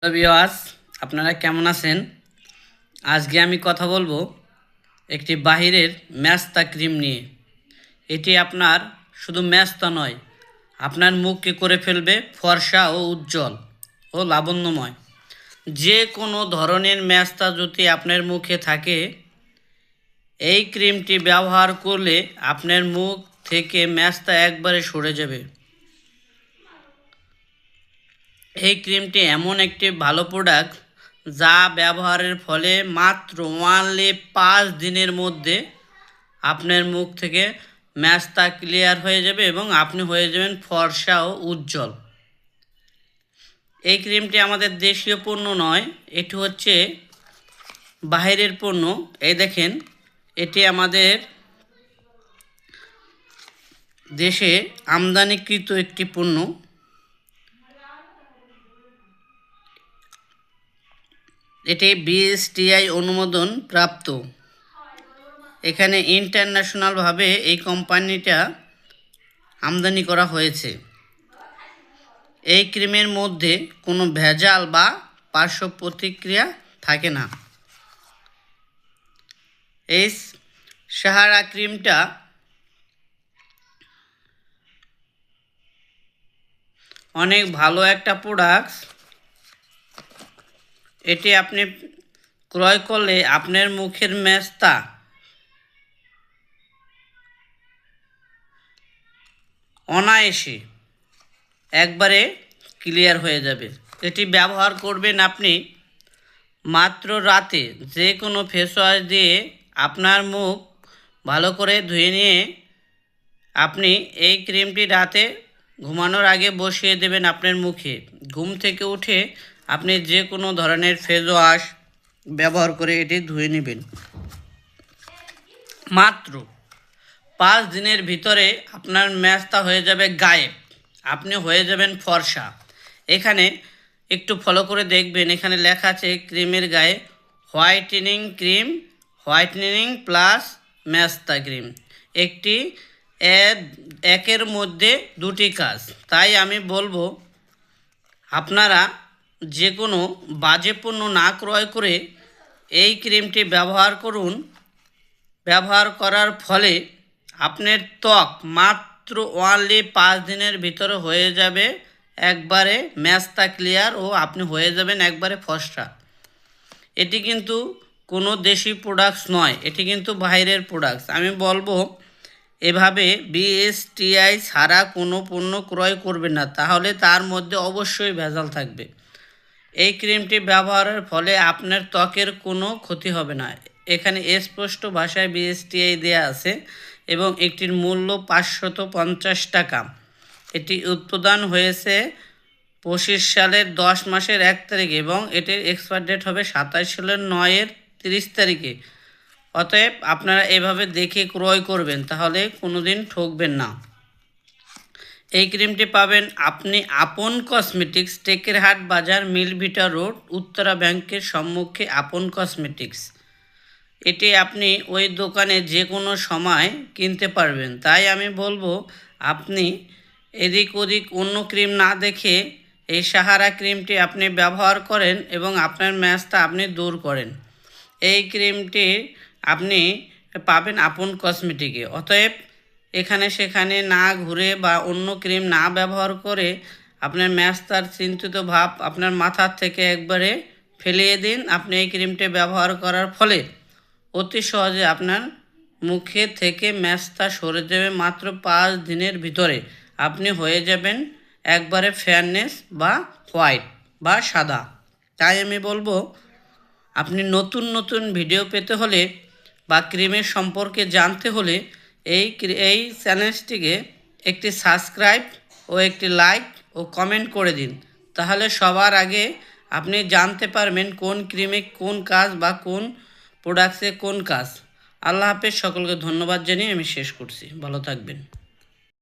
Hello viewers, আপনারা কেমন আছেন? আজকে আমি কথা বলবো একটি বাহিরের ম্যাস্তা ক্রিম নিয়ে। এটি আপনার শুধু ম্যাস্তা নয়, আপনার মুখকে করে ফেলবে ফর্সা ও উজ্জ্বল ও লাবণ্যময়। যে কোনো ধরনের ম্যাস্তা যদি আপনার মুখে থাকে, এই ক্রিমটি ব্যবহার করলে আপনার মুখ থেকে ম্যাস্তা একবারে সরে যাবে। এই ক্রিমটি এমন একটি ভালো প্রোডাক্ট যা ব্যবহারের ফলে মাত্র অনলি 5 দিনের মধ্যে আপনার মুখ থেকে ম্যাস্তা ক্লিয়ার হয়ে যাবে এবং আপনি হয়ে যাবেন ফর্সা ও উজ্জ্বল। এই ক্রিমটি আমাদের দেশীয় পণ্য নয়, এটি হচ্ছে বাইরের পণ্য। এই দেখেন, এটি আমাদের দেশে আমদানিকৃত একটি পণ্য। এটি বিএসটিআই অনুমোদন প্রাপ্ত। এখানে ইন্টারন্যাশনালভাবে এই কোম্পানিটা আমদানি করা হয়েছে। এই ক্রিমের মধ্যে কোনো ভেজাল বা পার্শ্ব প্রতিক্রিয়া থাকে না। এই সাহারা ক্রিমটা অনেক ভালো একটা প্রোডাক্ট। এটি আপনি ক্রয় করলে আপনার মুখের ম্যাস্তা অনায়াসে একবারে ক্লিয়ার হয়ে যাবে। এটি ব্যবহার করবেন আপনি মাত্র রাতে যে কোনো ফেস ওয়াশ দিয়ে আপনার মুখ ভালো করে ধুয়ে নিয়ে আপনি এই ক্রিমটি রাতে ঘুমানোর আগে বসিয়ে দেবেন আপনার মুখে। ঘুম থেকে উঠে আপনি যে কোনো ধরনের ফেস ওয়াশ ব্যবহার করে এটি ধুয়ে নেবেন। মাত্র 5 দিনের ভিতরে আপনার ম্যাস্তা হয়ে যাবে গায়েব, আপনি হয়ে যাবেন ফর্সা। এখানে একটু ফলো করে দেখবেন, এখানে লেখা আছে ক্রিমের গায়ে হোয়াইটেনিং ক্রিম, হোয়াইটেনিং প্লাস ম্যাস্তা ক্রিম। একটি একের মধ্যে দুটি কাজ। তাই আমি বলবো আপনারা যে কোনো বাজে পণ্য না ক্রয় করে এই ক্রিমটি ব্যবহার করুন। ব্যবহার করার ফলে আপনার ত্বক মাত্র অনলি 5 দিনের ভিতরে হয়ে যাবে একবারে ম্যাস্তা ক্লিয়ার ও আপনি হয়ে যাবেন একবারে ফর্সা। এটি কিন্তু কোনো দেশি প্রোডাক্টস নয়, এটি কিন্তু বাইরের প্রোডাক্টস। আমি বলবো এভাবে বিএসটিআই ছাড়া কোনো পণ্য ক্রয় করবে না, তাহলে তার মধ্যে অবশ্যই ভেজাল থাকবে। এই ক্রিমটি ব্যবহারের ফলে আপনার ত্বকের কোনো ক্ষতি হবে না। এখানে স্পষ্ট ভাষায় বিএসটিআই দেয়া আছে এবং একটির মূল্য 550 টাকা। এটি উৎপাদন হয়েছে 25 সালের 10 মাসের 1 তারিখে এবং এটির এক্সপায়ার ডেট হবে 27 সালের 9-30 তারিখে। অতএব আপনারা এভাবে দেখে ক্রয় করবেন, তাহলে কোনো দিন ঠকবেন না। এই ক্রিমটি পাবেন আপনি আপন কসমেটিক্স, টেকেরহাট বাজার, মিলভিটা রোড, উত্তরা ব্যাংকের সম্মুখে আপন কসমেটিক্স। এটি আপনি ওই দোকানে যে কোনো সময় কিনতে পারবেন। তাই আমি বলবো আপনি এদিক ওদিক অন্য ক্রিম না দেখে এই সাহারা ক্রিমটি আপনি ব্যবহার করেন এবং আপনার ম্যাস্তা আপনি দূর করেন। এই ক্রিমটি আপনি পাবেন আপন কসমেটিকে। অতএব এখানে সেখানে না ঘুরে বা অন্য ক্রিম না ব্যবহার করে আপনার ম্যাস্তার চিন্তিত ভাব আপনার মাথার থেকে একবারে ফেলিয়ে দিন। আপনি এই ক্রিমটি ব্যবহার করার ফলে অতি সহজে আপনার মুখে থেকে ম্যাস্তা সরে যাবে। মাত্র 5 দিনের ভিতরে আপনি হয়ে যাবেন একবারে ফেয়ারনেস বা হোয়াইট বা সাদা। তাই আমি বলবো আপনি নতুন নতুন ভিডিও পেতে হলে বা ক্রিমের সম্পর্কে জানতে হলে এই চ্যানেলটিকে একটি সাবস্ক্রাইব ও একটি লাইক ও কমেন্ট করে দিন, তাহলে সবার আগে আপনি জানতে পারবেন কোন ক্রিমে কোন কাজ বা কোন প্রোডাক্টসে কোন কাজ। আল্লাহ হাফেজ, সকলকে ধন্যবাদ জানিয়ে আমি শেষ করছি। ভালো থাকবেন।